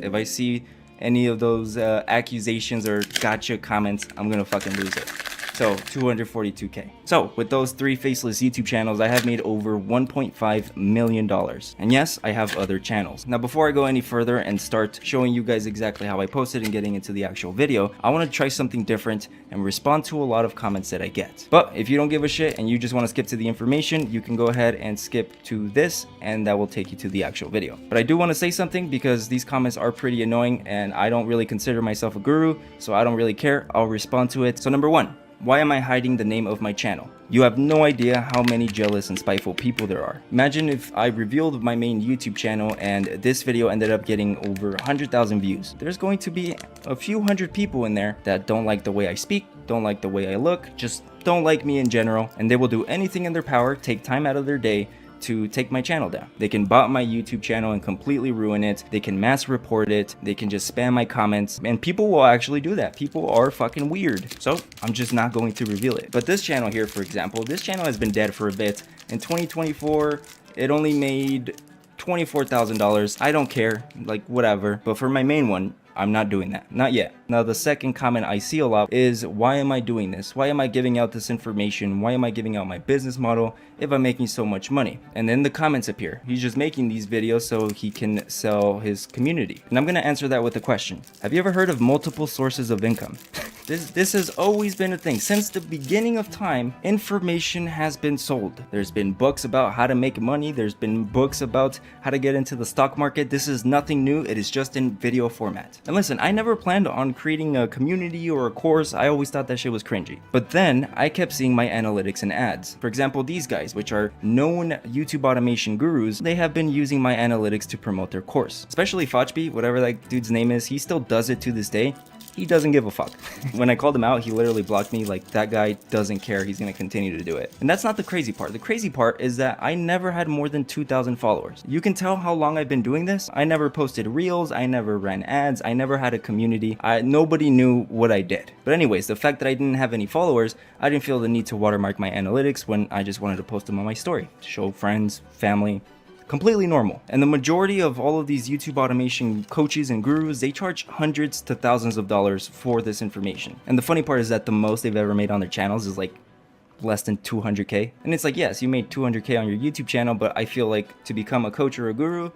If I see any of those accusations or gotcha comments, I'm gonna fucking lose it. So 242K. So with those 3 faceless YouTube channels, I have made over $1.5 million. And yes, I have other channels. Now before I go any further and start showing you guys exactly how I posted and getting into the actual video, I want to try something different and respond to a lot of comments that I get. But if you don't give a shit and you just want to skip to the information, you can go ahead and skip to this and that will take you to the actual video. But I do want to say something because these comments are pretty annoying and I don't really consider myself a guru, so I don't really care. I'll respond to it. So number 1. Why am I hiding the name of my channel? You have no idea how many jealous and spiteful people there are. Imagine if I revealed my main YouTube channel and this video ended up getting over 100,000 views. There's going to be a few hundred people in there that don't like the way I speak, don't like the way I look, just don't like me in general, and they will do anything in their power, take time out of their day to take my channel down. They can bot my YouTube channel and completely ruin it. They can mass report it. They can just spam my comments, and people will actually do that. People are fucking weird. So I'm just not going to reveal it. But this channel here, for example, this channel has been dead for a bit. In 2024, it only made $24,000. I don't care, like whatever. But for my main one, I'm not doing that. Not yet. Now, the second comment I see a lot is, why am I doing this? Why am I giving out this information? Why am I giving out my business model if I'm making so much money? And then the comments appear. He's just making these videos so he can sell his community. And I'm going to answer that with a question. Have you ever heard of multiple sources of income? This has always been a thing. Since the beginning of time, information has been sold. There's been books about how to make money. There's been books about how to get into the stock market. This is nothing new. It is just in video format. And listen, I never planned on creating a community or a course. I always thought that shit was cringy. But then I kept seeing my analytics and ads. For example, these guys, which are known YouTube automation gurus, they have been using my analytics to promote their course. Especially Fochby, whatever that dude's name is, he still does it to this day. He doesn't give a fuck. When I called him out, he literally blocked me. Like, that guy doesn't care. He's gonna continue to do it. And that's not the crazy part. The crazy part is that I never had more than 2,000 followers. You can tell how long I've been doing this. I never posted reels. I never ran ads. I never had a community. Nobody knew what I did. But anyways, the fact that I didn't have any followers, I didn't feel the need to watermark my analytics when I just wanted to post them on my story to show friends, family. Completely normal. And the majority of all of these YouTube automation coaches and gurus, they charge hundreds to thousands of dollars for this information. And the funny part is that the most they've ever made on their channels is like less than 200K. And it's like, yes, you made 200K on your YouTube channel, but I feel like to become a coach or a guru,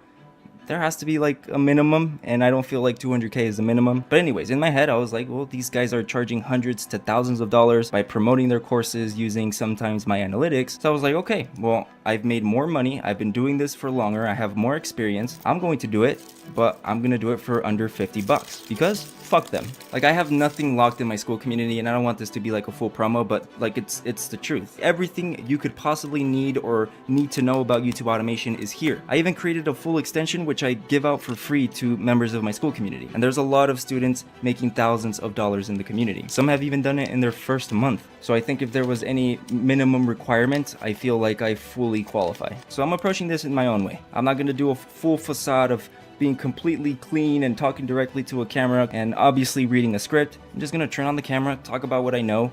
there has to be like a minimum, and I don't feel like 200K is the minimum. But anyways, in my head, I was like, well, these guys are charging hundreds to thousands of dollars by promoting their courses using sometimes my analytics. So I was like, okay, well, I've made more money. I've been doing this for longer. I have more experience. I'm going to do it, but I'm going to do it for under 50 bucks because fuck them. Like, I have nothing locked in my school community, and I don't want this to be like a full promo, but like it's the truth. Everything you could possibly need or need to know about YouTube automation is here. I even created a full extension which I give out for free to members of my school community. And there's a lot of students making thousands of dollars in the community. Some have even done it in their first month. So I think if there was any minimum requirement, I feel like I fully qualify. So I'm approaching this in my own way. I'm not going to do a full facade of being completely clean and talking directly to a camera and obviously reading a script. I'm just gonna turn on the camera, talk about what I know,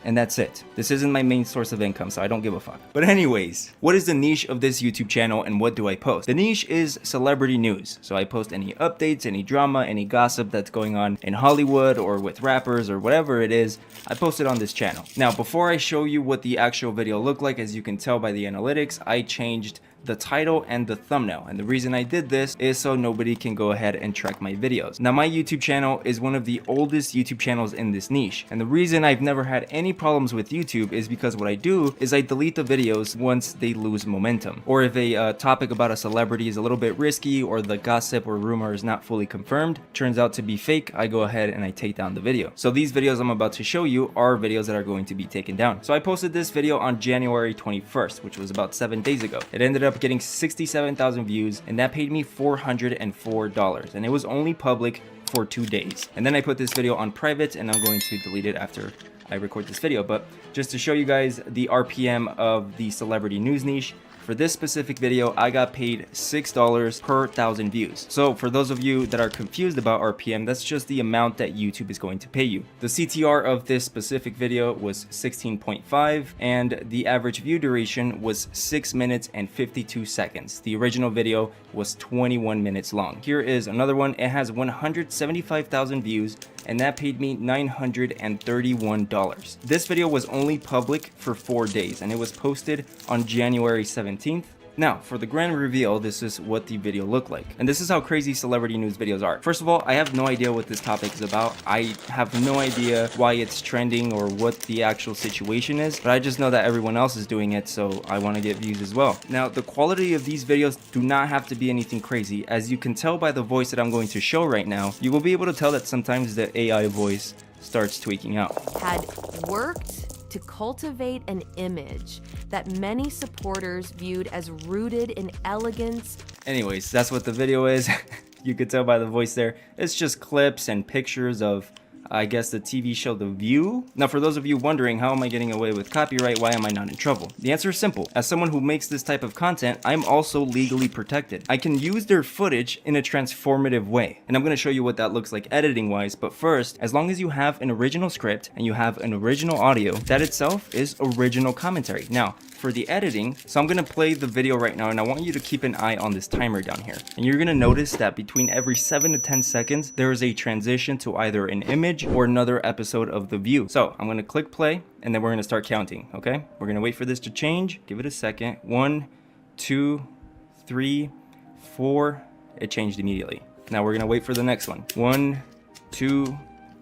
and that's it. This isn't my main source of income, so I don't give a fuck. But anyways, what is the niche of this YouTube channel and what do I post? The niche is celebrity news. So I post any updates, any drama, any gossip that's going on in Hollywood or with rappers or whatever it is, I post it on this channel. Now, before I show you what the actual video looked like, as you can tell by the analytics, I changed the title and the thumbnail, and the reason I did this is so nobody can go ahead and track my videos. Now, my YouTube channel is one of the oldest YouTube channels in this niche, and the reason I've never had any problems with YouTube is because what I do is I delete the videos once they lose momentum, or if a topic about a celebrity is a little bit risky or the gossip or rumor is not fully confirmed, turns out to be fake, I go ahead and I take down the video. So these videos I'm about to show you are videos that are going to be taken down. So I posted this video on January 21st, which was about 7 days ago. It ended up getting 67,000 views, and that paid me $404, and it was only public for 2 days. And then I put this video on private, and I'm going to delete it after I record this video. But just to show you guys the RPM of the celebrity news niche, for this specific video, I got paid $6 per 1,000 views. So for those of you that are confused about RPM, that's just the amount that YouTube is going to pay you. The CTR of this specific video was 16.5 and the average view duration was 6 minutes and 52 seconds. The original video was 21 minutes long. Here is another one. It has 175,000 views and that paid me $931. This video was only public for 4 days and it was posted on January 17th. Now, for the grand reveal, this is what the video looked like. And this is how crazy celebrity news videos are. First of all, I have no idea what this topic is about. I have no idea why it's trending or what the actual situation is, but I just know that everyone else is doing it, so I want to get views as well. Now, the quality of these videos do not have to be anything crazy. As you can tell by the voice that I'm going to show right now, you will be able to tell that sometimes the AI voice starts tweaking out. Had worked to cultivate an image that many supporters viewed as rooted in elegance. Anyways, that's what the video is. You could tell by the voice there. It's just clips and pictures of, I guess, the TV show The View. Now, for those of you wondering, how am I getting away with copyright? Why am I not in trouble? The answer is simple. As someone who makes this type of content, I'm also legally protected. I can use their footage in a transformative way. And I'm going to show you what that looks like editing wise. But first, as long as you have an original script and you have an original audio, that itself is original commentary. Now, for the editing, so I'm gonna play the video right now and I want you to keep an eye on this timer down here. And you're gonna notice that between every 7 to 10 seconds, there is a transition to either an image or another episode of The View. So I'm gonna click play and then we're gonna start counting, okay? We're gonna wait for this to change. Give it a second. 1, 2, 3, 4. It changed immediately. Now we're gonna wait for the next one. 1, 2,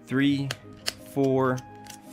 3, 4,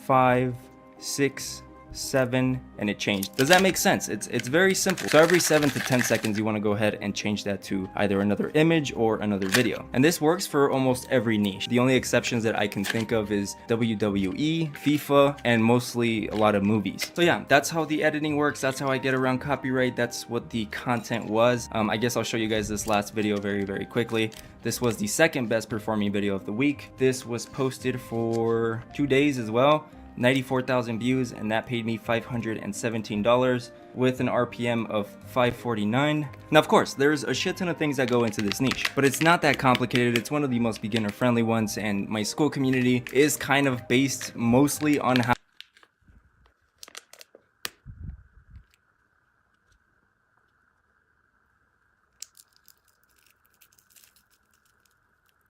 5, 6, 7, and it changed. Does that make sense? It's very simple. So every 7 to 10 seconds you want to go ahead and change that to either another image or another video. And this works for almost every niche. The only exceptions that I can think of is WWE, FIFA, and mostly a lot of movies. So yeah, that's how the editing works. That's how I get around copyright. That's what the content was. I guess I'll show you guys this last video very quickly. This was the second best performing video of the week. This was posted for 2 days as well. 94,000 views and that paid me $517 with an RPM of 549. Now of course there's a shit ton of things that go into this niche, but it's not that complicated. It's one of the most beginner friendly ones and my school community is kind of based mostly on how